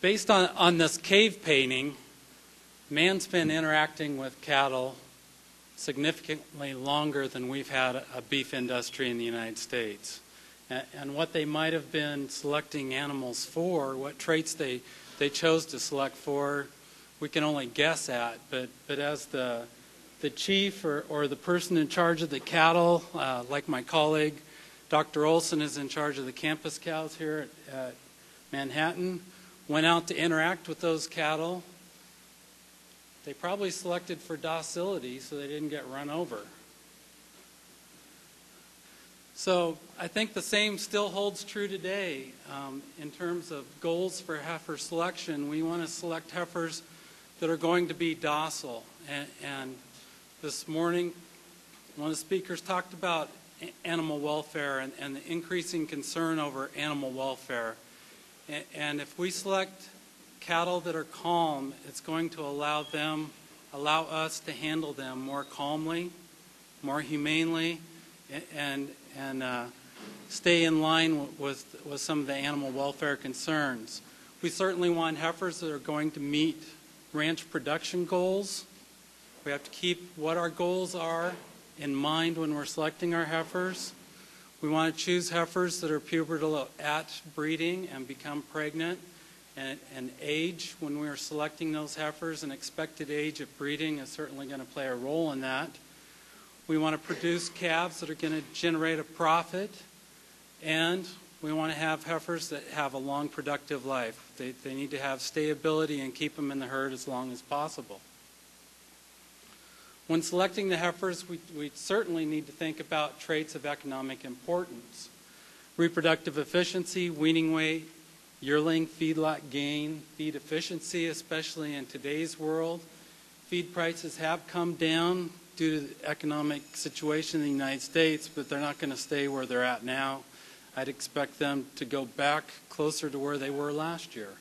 based on this cave painting, man's been interacting with cattle significantly longer than we've had a beef industry in the United States. And what they might have been selecting animals for, what traits they chose to select for, we can only guess at. But as the chief or the person in charge of the cattle, like my colleague, Dr. Olson is in charge of the campus cows here at Manhattan, went out to interact with those cattle. They probably selected for docility so they didn't get run over. So I think the same still holds true today in terms of goals for heifer selection. We want to select heifers that are going to be docile. And this morning, one of the speakers talked about animal welfare and the increasing concern over animal welfare. And if we select cattle that are calm, it's going to allow us to handle them more calmly, more humanely, and stay in line with some of the animal welfare concerns. We certainly want heifers that are going to meet ranch production goals. We have to keep what our goals are in mind when we're selecting our heifers. We want to choose heifers that are pubertal at breeding and become pregnant. And age, when we are selecting those heifers, an expected age of breeding is certainly going to play a role in that. We want to produce calves that are going to generate a profit, and we want to have heifers that have a long productive life. They need to have stability and keep them in the herd as long as possible. When selecting the heifers, we certainly need to think about traits of economic importance. Reproductive efficiency, weaning weight, yearling feedlot gain, feed efficiency, especially in today's world. Feed prices have come down due to the economic situation in the United States, but they're not going to stay where they're at now. I'd expect them to go back closer to where they were last year.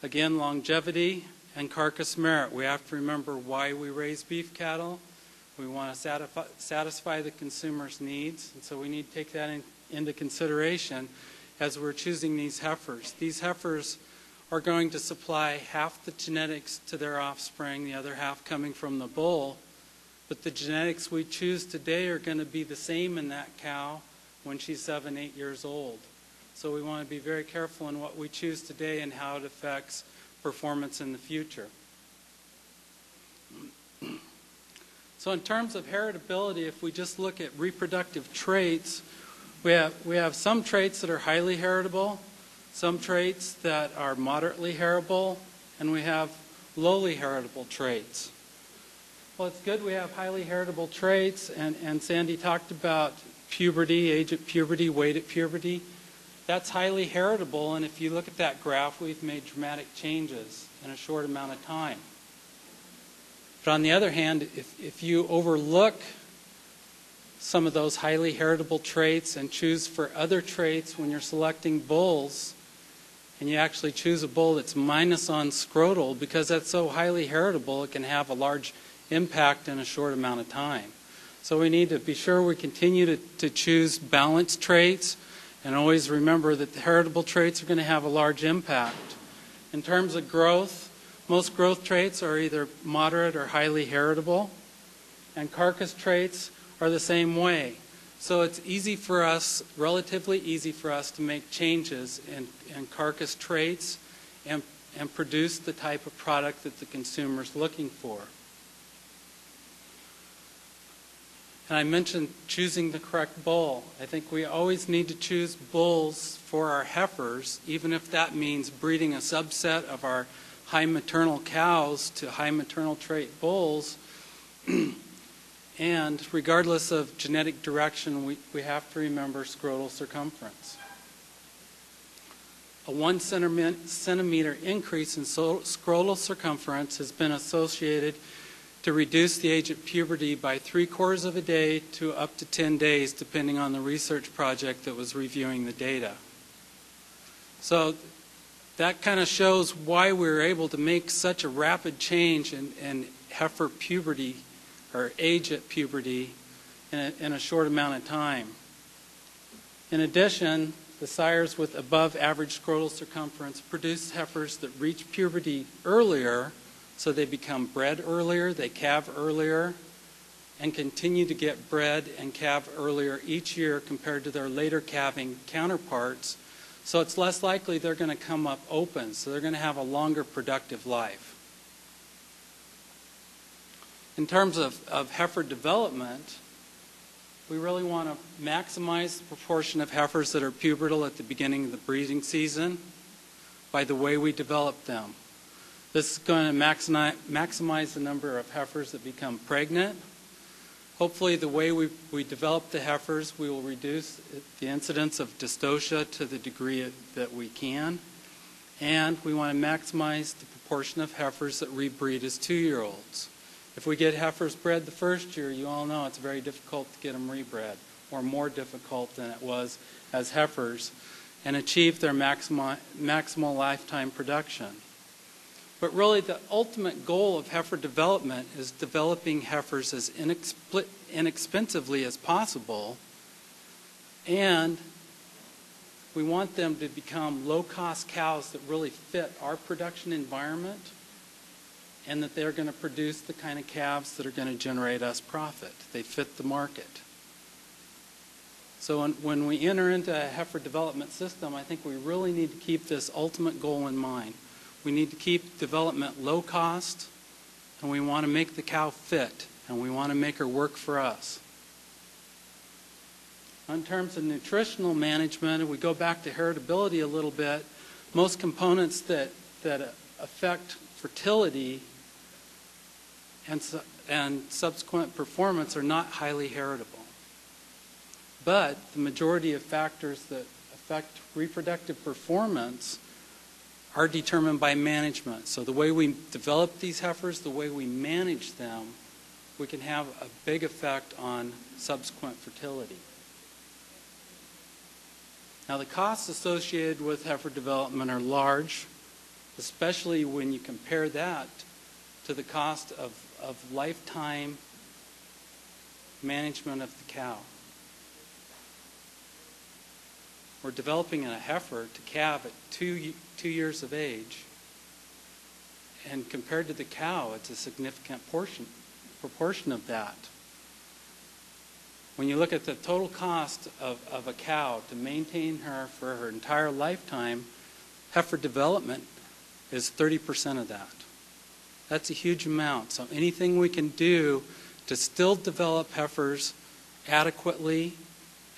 Again, longevity and carcass merit. We have to remember why we raise beef cattle. We want to satisfy the consumer's needs, and so we need to take that into consideration as we're choosing these heifers. These heifers are going to supply half the genetics to their offspring, the other half coming from the bull. But the genetics we choose today are going to be the same in that cow when she's 7, 8 years old. So we want to be very careful in what we choose today and how it affects performance in the future. So in terms of heritability, if we just look at reproductive traits, we have some traits that are highly heritable, some traits that are moderately heritable, and we have lowly heritable traits. Well, it's good we have highly heritable traits, and Sandy talked about puberty, age at puberty, weight at puberty. That's highly heritable, and if you look at that graph, we've made dramatic changes in a short amount of time. But on the other hand, if you overlook some of those highly heritable traits and choose for other traits when you're selecting bulls, and you actually choose a bull that's minus on scrotal, because that's so highly heritable, it can have a large impact in a short amount of time. So we need to be sure we continue to choose balanced traits, and always remember that the heritable traits are going to have a large impact. In terms of growth, most growth traits are either moderate or highly heritable, and carcass traits are the same way. So it's easy for us, relatively easy for us, to make changes in carcass traits and produce the type of product that the consumer is looking for. And I mentioned choosing the correct bull. I think we always need to choose bulls for our heifers, even if that means breeding a subset of our high maternal cows to high maternal trait bulls. And regardless of genetic direction, we have to remember scrotal circumference. A 1 centimeter increase in scrotal circumference has been associated to reduce the age of puberty by 3/4 of a day to up to 10 days, depending on the research project that was reviewing the data. So that kind of shows why we were able to make such a rapid change in heifer puberty, or age at puberty, in a short amount of time. In addition, the sires with above average scrotal circumference produce heifers that reach puberty earlier, so they become bred earlier, they calve earlier, and continue to get bred and calve earlier each year compared to their later calving counterparts. So it's less likely they're going to come up open, so they're going to have a longer productive life. In terms of heifer development, we really want to maximize the proportion of heifers that are pubertal at the beginning of the breeding season by the way we develop them. This is going to maximize the number of heifers that become pregnant. Hopefully, the way we develop the heifers, we will reduce the incidence of dystocia to the degree that we can. And we want to maximize the proportion of heifers that rebreed as 2-year-olds. If we get heifers bred the first year, you all know it's very difficult to get them rebred, or more difficult than it was as heifers, and achieve their maximal lifetime production. But really, the ultimate goal of heifer development is developing heifers as inexpensively as possible, and we want them to become low-cost cows that really fit our production environment, and that they're going to produce the kind of calves that are going to generate us profit. They fit the market. So when we enter into a heifer development system, I think we really need to keep this ultimate goal in mind. We need to keep development low cost, and we want to make the cow fit, and we want to make her work for us. In terms of nutritional management, if we go back to heritability a little bit, most components that affect fertility and subsequent performance are not highly heritable. But the majority of factors that affect reproductive performance are determined by management. So the way we develop these heifers, the way we manage them, we can have a big effect on subsequent fertility. Now, the costs associated with heifer development are large, especially when you compare that to the cost of lifetime management of the cow. We're developing a heifer to calve at 2 years of age, and compared to the cow, it's a significant proportion of that. When you look at the total cost of a cow to maintain her for her entire lifetime, heifer development is 30% of that. That's a huge amount. So anything we can do to still develop heifers adequately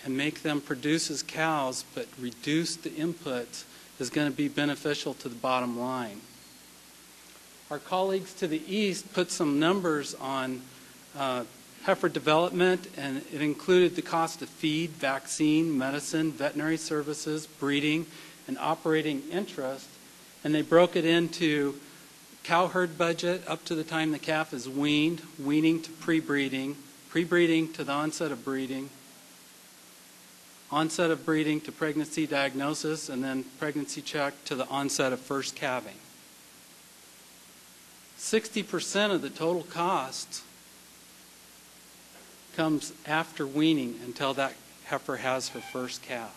and make them produce as cows but reduce the inputs is going to be beneficial to the bottom line. Our colleagues to the east put some numbers on heifer development, and it included the cost of feed, vaccine, medicine, veterinary services, breeding, and operating interest, and they broke it into cow herd budget up to the time the calf is weaned, weaning to pre-breeding, pre-breeding to the onset of breeding to pregnancy diagnosis, and then pregnancy check to the onset of first calving. 60% of the total cost comes after weaning until that heifer has her first calf.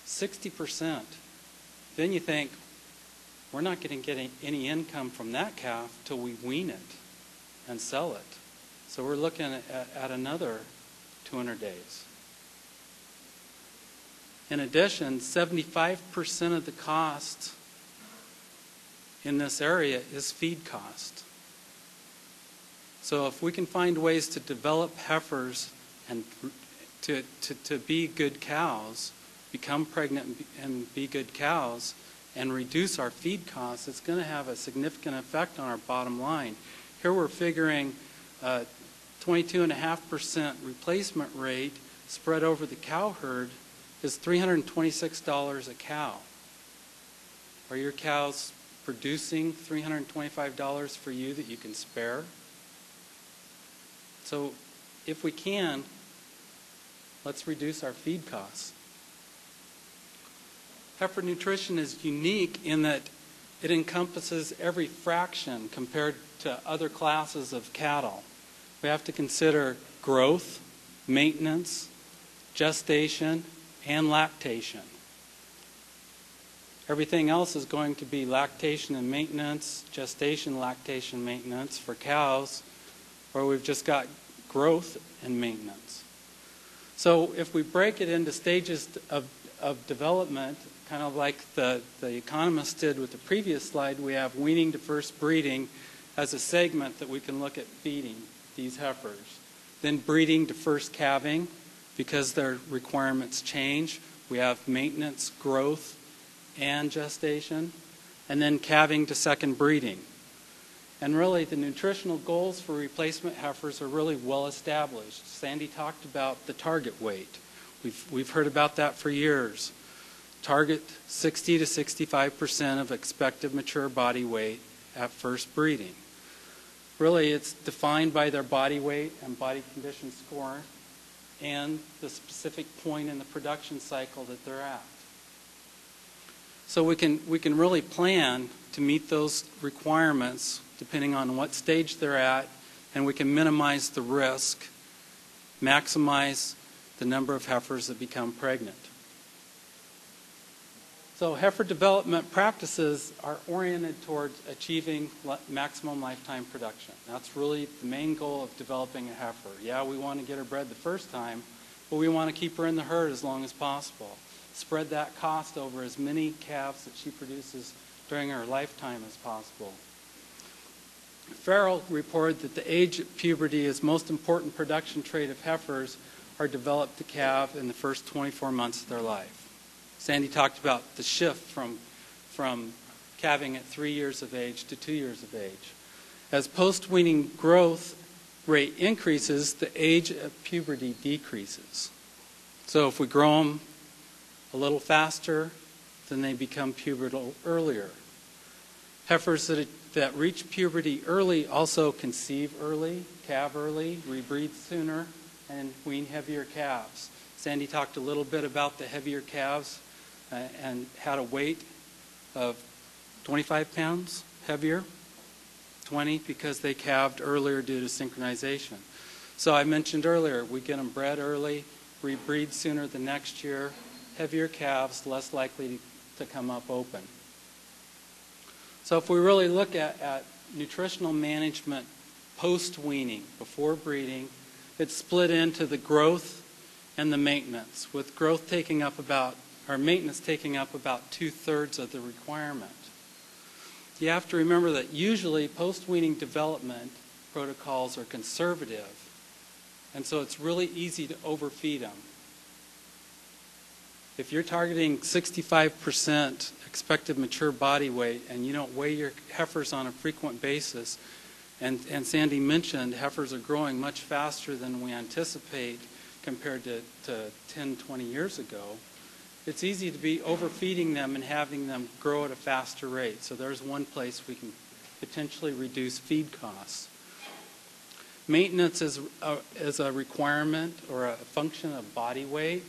60%. Then you think, we're not going to get any income from that calf till we wean it and sell it. So we're looking at another 200 days. In addition, 75% of the cost in this area is feed cost. So if we can find ways to develop heifers and to be good cows, become pregnant and be good cows, and reduce our feed costs, it's going to have a significant effect on our bottom line. Here we're figuring 22.5% replacement rate spread over the cow herd is $326 a cow. Are your cows producing $325 for you that you can spare? So if we can, let's reduce our feed costs. Heifer nutrition is unique in that it encompasses every fraction compared to other classes of cattle. We have to consider growth, maintenance, gestation, and lactation. Everything else is going to be lactation and maintenance, gestation, lactation, maintenance for cows, where we've just got growth and maintenance. So if we break it into stages of development, kind of like the economist did with the previous slide, we have weaning to first breeding as a segment that we can look at feeding these heifers. Then breeding to first calving, because their requirements change. We have maintenance, growth, and gestation. And then calving to second breeding. And really, the nutritional goals for replacement heifers are really well established. Sandy talked about the target weight. We've heard about that for years. Target 60 to 65% of expected mature body weight at first breeding. Really, it's defined by their body weight and body condition score and the specific point in the production cycle that they're at. So we can really plan to meet those requirements depending on what stage they're at, and we can minimize the risk, maximize the number of heifers that become pregnant. So heifer development practices are oriented towards achieving maximum lifetime production. That's really the main goal of developing a heifer. Yeah, we want to get her bred the first time, but we want to keep her in the herd as long as possible. Spread that cost over as many calves that she produces during her lifetime as possible. Farrell reported that the age of puberty is most important production trait of heifers are developed to calve in the first 24 months of their life. Sandy talked about the shift from calving at 3 years of age to 2 years of age. As post-weaning growth rate increases, the age of puberty decreases. So if we grow them a little faster, then they become pubertal earlier. Heifers that reach puberty early also conceive early, calve early, rebreed sooner, and wean heavier calves. Sandy talked a little bit about the heavier calves and had a weight of 25 pounds heavier, 20 because they calved earlier due to synchronization. So I mentioned earlier, we get them bred early, rebreed sooner the next year, heavier calves, less likely to come up open. So if we really look at nutritional management post-weaning, before breeding, it's split into the growth and the maintenance, with growth taking up about, or maintenance taking up about 2/3 of the requirement. You have to remember that usually post-weaning development protocols are conservative, and so it's really easy to overfeed them. If you're targeting 65% expected mature body weight and you don't weigh your heifers on a frequent basis, and Sandy mentioned heifers are growing much faster than we anticipate compared to 10, 20 years ago, it's easy to be overfeeding them and having them grow at a faster rate. So there's one place we can potentially reduce feed costs. Maintenance is a requirement or a function of body weight.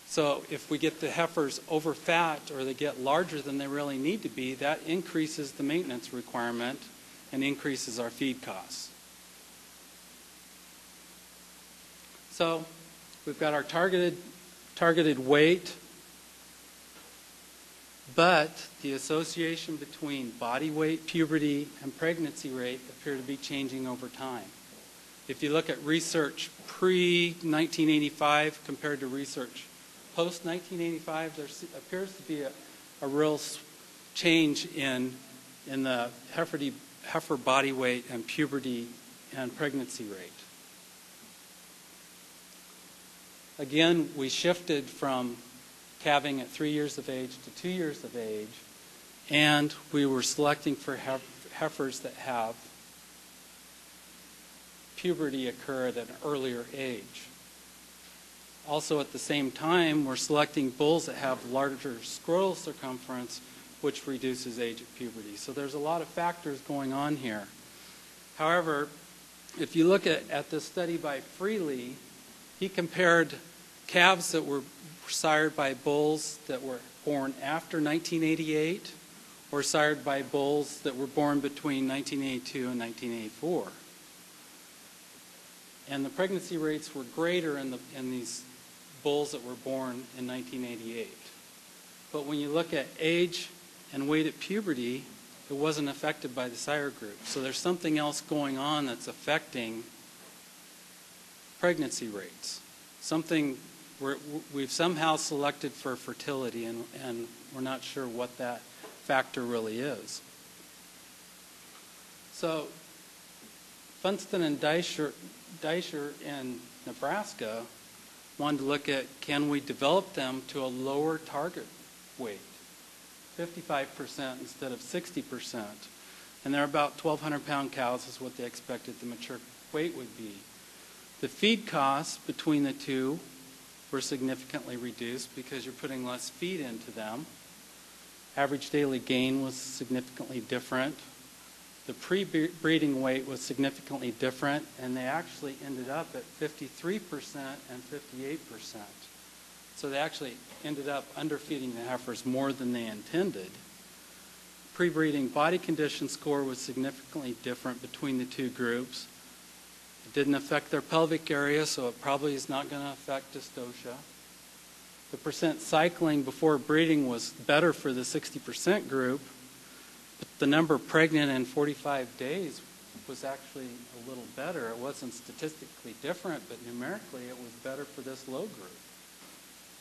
So if we get the heifers over fat or they get larger than they really need to be, that increases the maintenance requirement and increases our feed costs. So we've got our targeted weight, but the association between body weight, puberty, and pregnancy rate appear to be changing over time. If you look at research pre-1985 compared to research post-1985, there appears to be a real change in the heifer body weight and puberty and pregnancy rate. Again, we shifted from calving at 3 years of age to 2 years of age, and we were selecting for heifers that have puberty occur at an earlier age. Also at the same time, we're selecting bulls that have larger scrotal circumference, which reduces age of puberty. So there's a lot of factors going on here. However, if you look at this study by Freely, he compared calves that were sired by bulls that were born after 1988 or sired by bulls that were born between 1982 and 1984. And the pregnancy rates were greater in these bulls that were born in 1988. But when you look at age and weight at puberty, it wasn't affected by the sire group. So there's something else going on that's affecting pregnancy rates. Something we've somehow selected for fertility, and we're not sure what that factor really is. So Funston and Deischer in Nebraska wanted to look at, can we develop them to a lower target weight, 55% instead of 60%. And they're about 1,200 pound cows is what they expected the mature weight would be. The feed costs between the two were significantly reduced because you're putting less feed into them. Average daily gain was significantly different. The pre-breeding weight was significantly different, and they actually ended up at 53% and 58%. So they actually ended up underfeeding the heifers more than they intended. Pre-breeding body condition score was significantly different between the two groups. It didn't affect their pelvic area, so it probably is not going to affect dystocia. The percent cycling before breeding was better for the 60% group. The number pregnant in 45 days was actually a little better. It wasn't statistically different, but numerically it was better for this low group.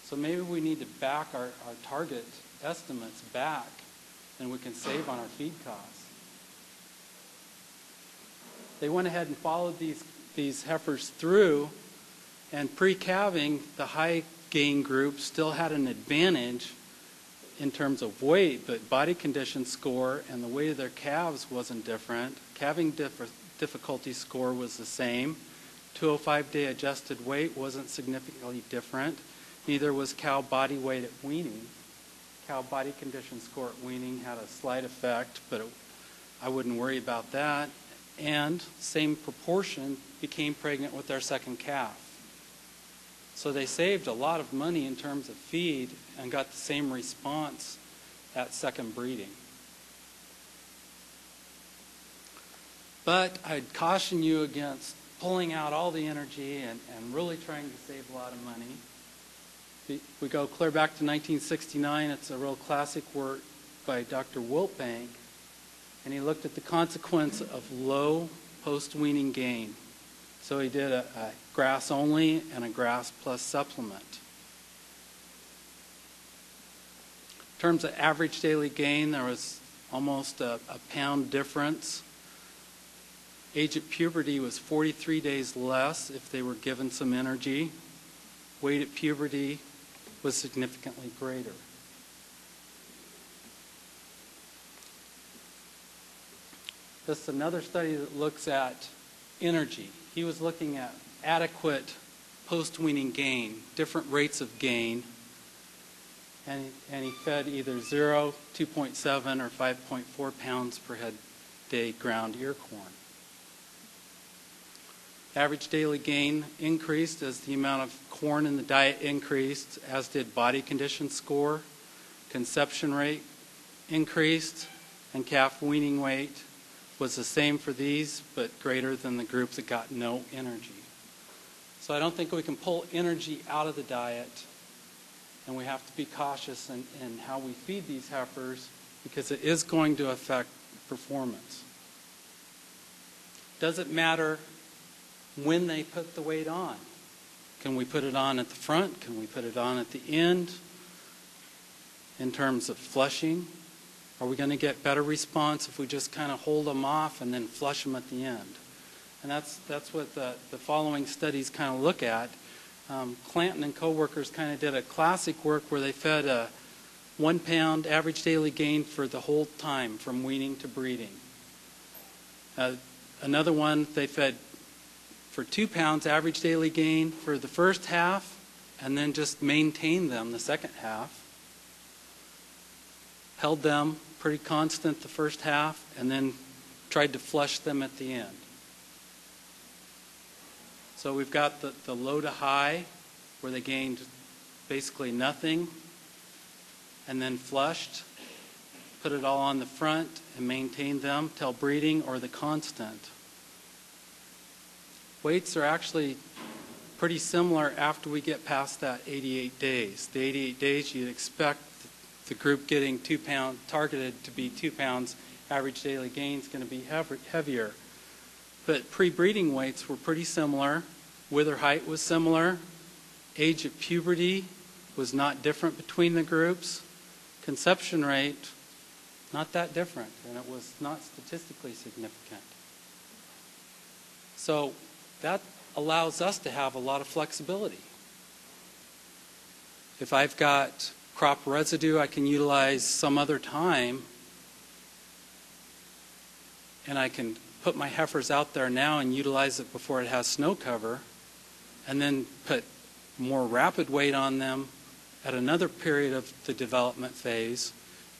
So maybe we need to back our target estimates back, and we can save on our feed costs. They went ahead and followed these heifers through, and pre-calving, the high gain group still had an advantage in terms of weight, but body condition score and the weight of their calves wasn't different. Calving difficulty score was the same. 205-day adjusted weight wasn't significantly different. Neither was cow body weight at weaning. Cow body condition score at weaning had a slight effect, but I wouldn't worry about that. And same proportion became pregnant with their second calf. So they saved a lot of money in terms of feed and got the same response at second breeding. But I'd caution you against pulling out all the energy and really trying to save a lot of money. We go clear back to 1969. It's a real classic work by Dr. Wiltbank, and he looked at the consequence of low post-weaning gain. So he did a grass only and a grass plus supplement. In terms of average daily gain, there was almost a pound difference. Age at puberty was 43 days less if they were given some energy. Weight at puberty was significantly greater. This is another study that looks at energy. He was looking at adequate post-weaning gain, different rates of gain, and he fed either 0, 2.7, or 5.4 pounds per head day ground ear corn. Average daily gain increased as the amount of corn in the diet increased, as did body condition score. Conception rate increased, and calf weaning weight was the same for these, but greater than the group that got no energy. So I don't think we can pull energy out of the diet, and we have to be cautious in how we feed these heifers because it is going to affect performance. Does it matter when they put the weight on? Can we put it on at the front? Can we put it on at the end? In terms of flushing, are we going to get better response if we just kind of hold them off and then flush them at the end? And that's what the following studies kind of look at. Clanton and co-workers kind of did a classic work where they fed a 1 pound average daily gain for the whole time from weaning to breeding. Another one, they fed for 2 pounds average daily gain for the first half and then just maintained them the second half. Held them pretty constant the first half and then tried to flush them at the end. So we've got the low to high where they gained basically nothing and then flushed, put it all on the front and maintained them till breeding, or the constant. Weights are actually pretty similar after we get past that 88 days. The 88 days, you'd expect the group getting 2 pounds, targeted to be 2 pounds, average daily gain is going to be heavier. But pre-breeding weights were pretty similar. Wither height was similar. Age of puberty was not different between the groups. Conception rate, not that different, and it was not statistically significant. So that allows us to have a lot of flexibility. If I've got crop residue I can utilize some other time, and I can put my heifers out there now and utilize it before it has snow cover, and then put more rapid weight on them at another period of the development phase,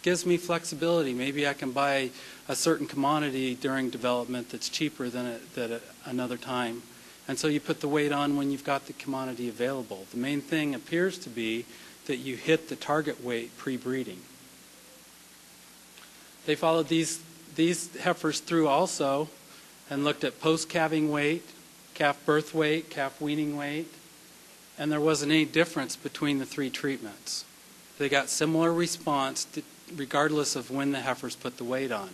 gives me flexibility. Maybe I can buy a certain commodity during development that's cheaper than at another time. And so you put the weight on when you've got the commodity available. The main thing appears to be that you hit the target weight pre-breeding. They followed these heifers through also and looked at post-calving weight, calf birth weight, calf weaning weight, and there wasn't any difference between the 3 treatments. They got similar response regardless of when the heifers put the weight on.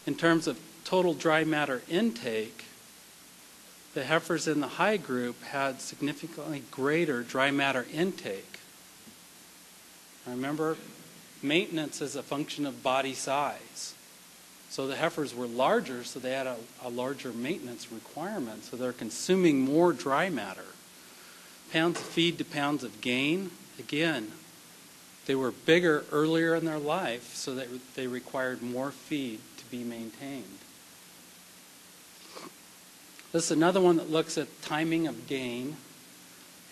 In terms of total dry matter intake, the heifers in the high group had significantly greater dry matter intake. Remember, maintenance is a function of body size. So the heifers were larger, so they had a larger maintenance requirement, so they're consuming more dry matter. Pounds of feed to pounds of gain, again, they were bigger earlier in their life, so that they required more feed to be maintained. This is another one that looks at timing of gain,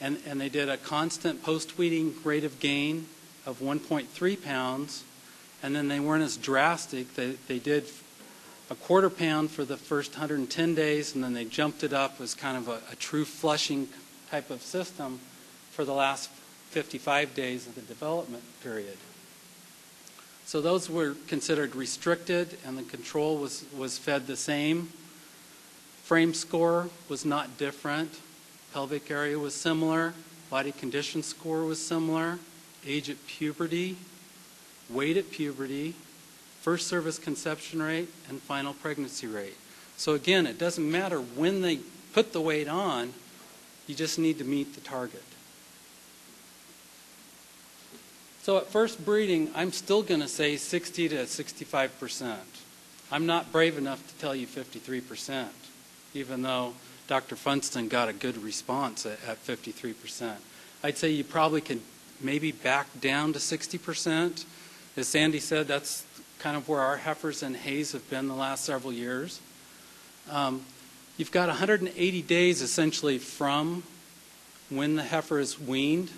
and they did a constant post-weaning rate of gain of 1.3 pounds, and then they weren't as drastic. They did a quarter pound for the first 110 days, and then they jumped it up as kind of a true flushing type of system for the last 55 days of the development period. So those were considered restricted, and the control was fed the same. Frame score was not different. Pelvic area was similar. Body condition score was similar. Age at puberty, weight at puberty, first service conception rate, and final pregnancy rate. So again, it doesn't matter when they put the weight on, you just need to meet the target. So at first breeding, I'm still going to say 60 to 65%. I'm not brave enough to tell you 53%, even though Dr. Funston got a good response at 53%. I'd say you probably can maybe back down to 60%. As Sandy said, that's kind of where our heifers and hays have been the last several years. You've got 180 days essentially from when the heifer is weaned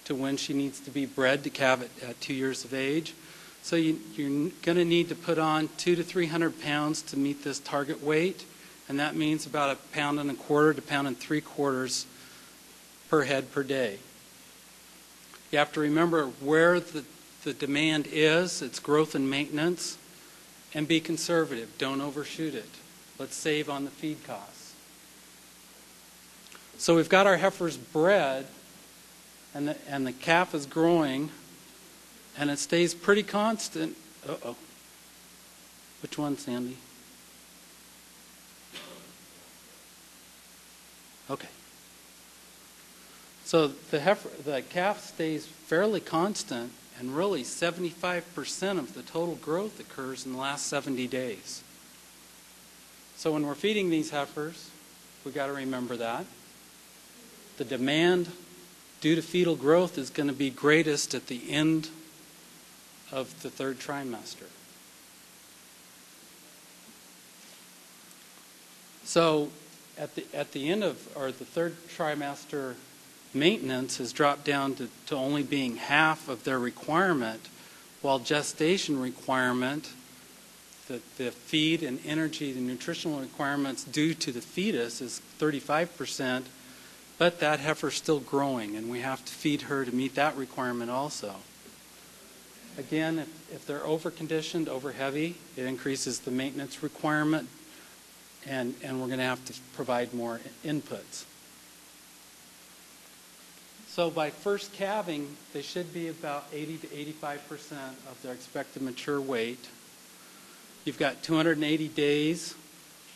to when she needs to be bred to calve at 2 years of age. So you're going to need to put on 200 to 300 pounds to meet this target weight, and that means about 1.25 pounds to 1.75 pounds per head per day. You have to remember where the demand is, its growth and maintenance, and be conservative. Don't overshoot it. Let's save on the feed costs. So we've got our heifers bred, and the calf is growing, and it stays pretty constant. Uh-oh. Which one, Sandy? Okay. So the calf stays fairly constant, and really 75% of the total growth occurs in the last 70 days. So when we're feeding these heifers, we've got to remember that. The demand due to fetal growth is going to be greatest at the end of the 3rd trimester. So at the end of, or the 3rd trimester, maintenance has dropped down to only being half of their requirement, while gestation requirement, the feed and energy, the nutritional requirements due to the fetus is 35%, but that heifer's still growing, and we have to feed her to meet that requirement also. Again, if they're over-conditioned, over-heavy, it increases the maintenance requirement, and we're going to have to provide more inputs. So by first calving, they should be about 80 to 85% of their expected mature weight. You've got 280 days.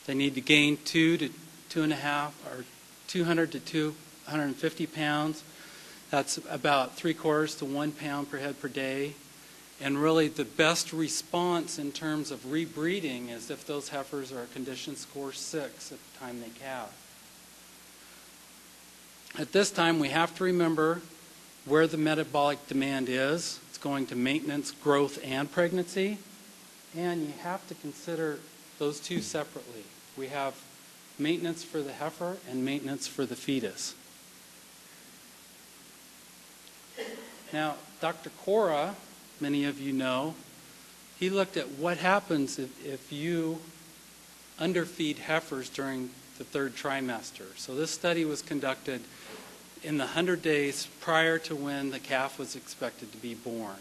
They need to gain 2 to 2.5 or 200 to 250 pounds. That's about 3/4 to 1 pound per head per day. And really the best response in terms of rebreeding is if those heifers are a condition score 6 at the time they calve. At this time, we have to remember where the metabolic demand is. It's going to maintenance, growth, and pregnancy. And you have to consider those two separately. We have maintenance for the heifer and maintenance for the fetus. Now, Dr. Cora, many of you know, he looked at what happens if you underfeed heifers during the 3rd trimester. So this study was conducted in the 100 days prior to when the calf was expected to be born.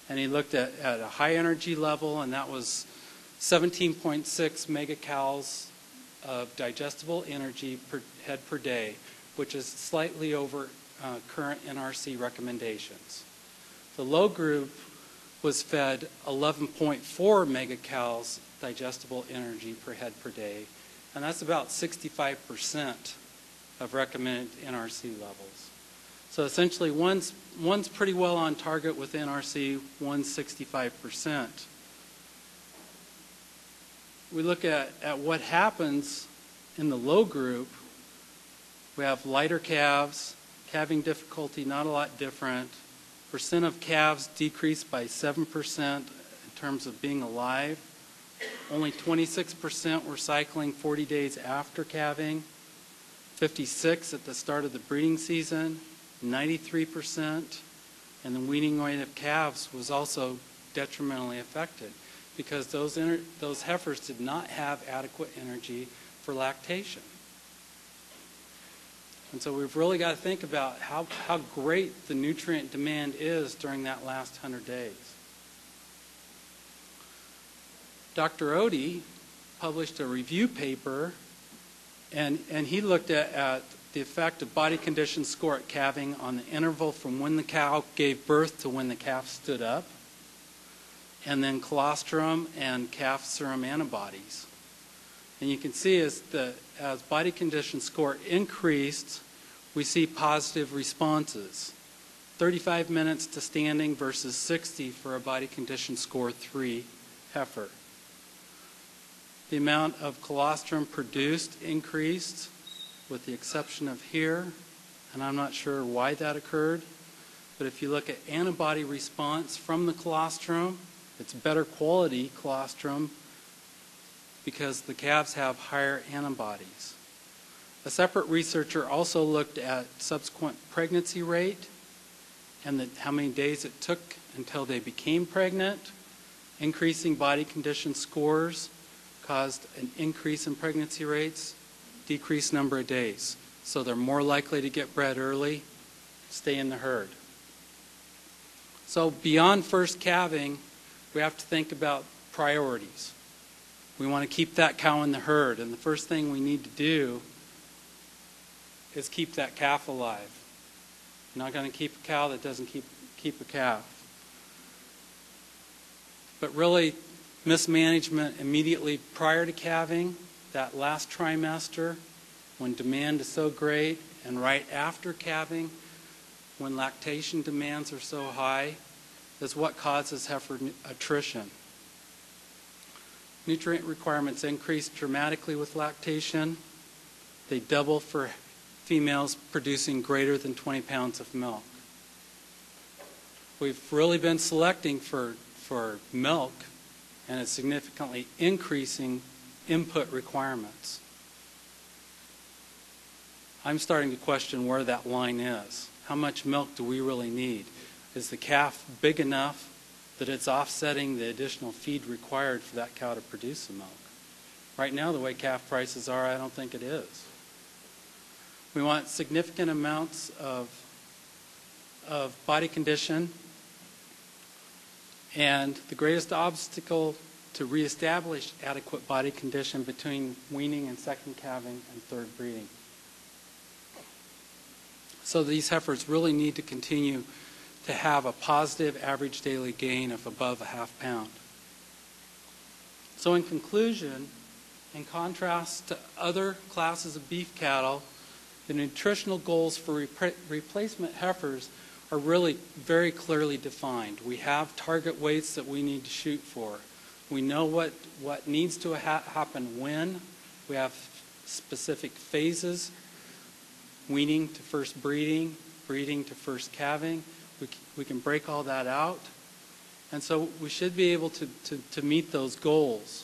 And he looked at a high energy level, and that was 17.6 megacals of digestible energy per head per day, which is slightly over current NRC recommendations. The low group was fed 11.4 megacals digestible energy per head per day, and that's about 65% of recommended NRC levels. So essentially, one's pretty well on target with NRC, one's 65%. We look at what happens in the low group. We have lighter calves, calving difficulty not a lot different. Percent of calves decreased by 7% in terms of being alive. Only 26% were cycling 40 days after calving. 56% at the start of the breeding season. 93%. And the weaning rate of calves was also detrimentally affected because those heifers did not have adequate energy for lactation. And so we've really got to think about how great the nutrient demand is during that last 100 days. Dr. Odie published a review paper, and he looked at the effect of body condition score at calving on the interval from when the cow gave birth to when the calf stood up, and then colostrum and calf serum antibodies. And you can see as body condition score increased, we see positive responses. 35 minutes to standing versus 60 for a body condition score 3 heifer. The amount of colostrum produced increased, with the exception of here, and I'm not sure why that occurred. But if you look at antibody response from the colostrum, it's better quality colostrum because the calves have higher antibodies. A separate researcher also looked at subsequent pregnancy rate and how many days it took until they became pregnant. Increasing body condition scores caused an increase in pregnancy rates, decreased number of days. So they're more likely to get bred early, stay in the herd. So beyond first calving, we have to think about priorities. We want to keep that cow in the herd, and the first thing we need to do is keep that calf alive. You're not going to keep a cow that doesn't keep a calf. But really, mismanagement immediately prior to calving, that last trimester, when demand is so great, and right after calving, when lactation demands are so high, is what causes heifer attrition. Nutrient requirements increase dramatically with lactation. They double for females producing greater than 20 pounds of milk. We've really been selecting for milk, and it's significantly increasing input requirements. I'm starting to question where that line is. How much milk do we really need? Is the calf big enough that it's offsetting the additional feed required for that cow to produce the milk? Right now, the way calf prices are, I don't think it is. We want significant amounts of body condition, and the greatest obstacle to reestablish adequate body condition between weaning and second calving and third breeding. So these heifers really need to continue to have a positive average daily gain of above a half pound. So in conclusion, in contrast to other classes of beef cattle, the nutritional goals for replacement heifers are really very clearly defined. We have target weights that we need to shoot for. We know what needs to happen when. We have specific phases, weaning to first breeding, breeding to first calving. We can break all that out. And so we should be able to meet those goals.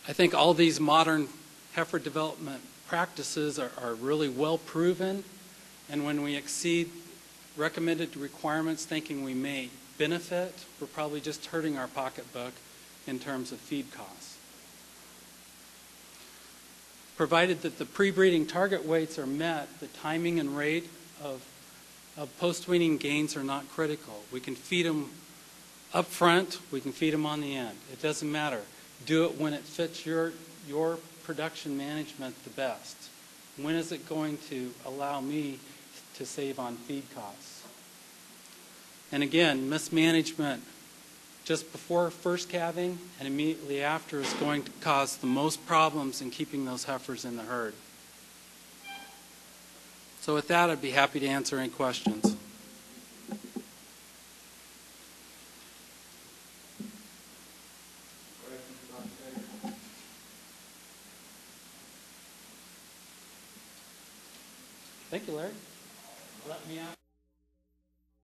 I think all these modern heifer development practices are really well proven, and when we exceed recommended requirements thinking we may benefit, we're probably just hurting our pocketbook in terms of feed costs. Provided that the pre-breeding target weights are met, the timing and rate of post-weaning gains are not critical. We can feed them up front, we can feed them on the end. It doesn't matter. Do it when it fits your production management the best. When is it going to allow me to save on feed costs? And again, mismanagement just before first calving and immediately after is going to cause the most problems in keeping those heifers in the herd. So with that, I'd be happy to answer any questions. Thank you, Larry. Let me out.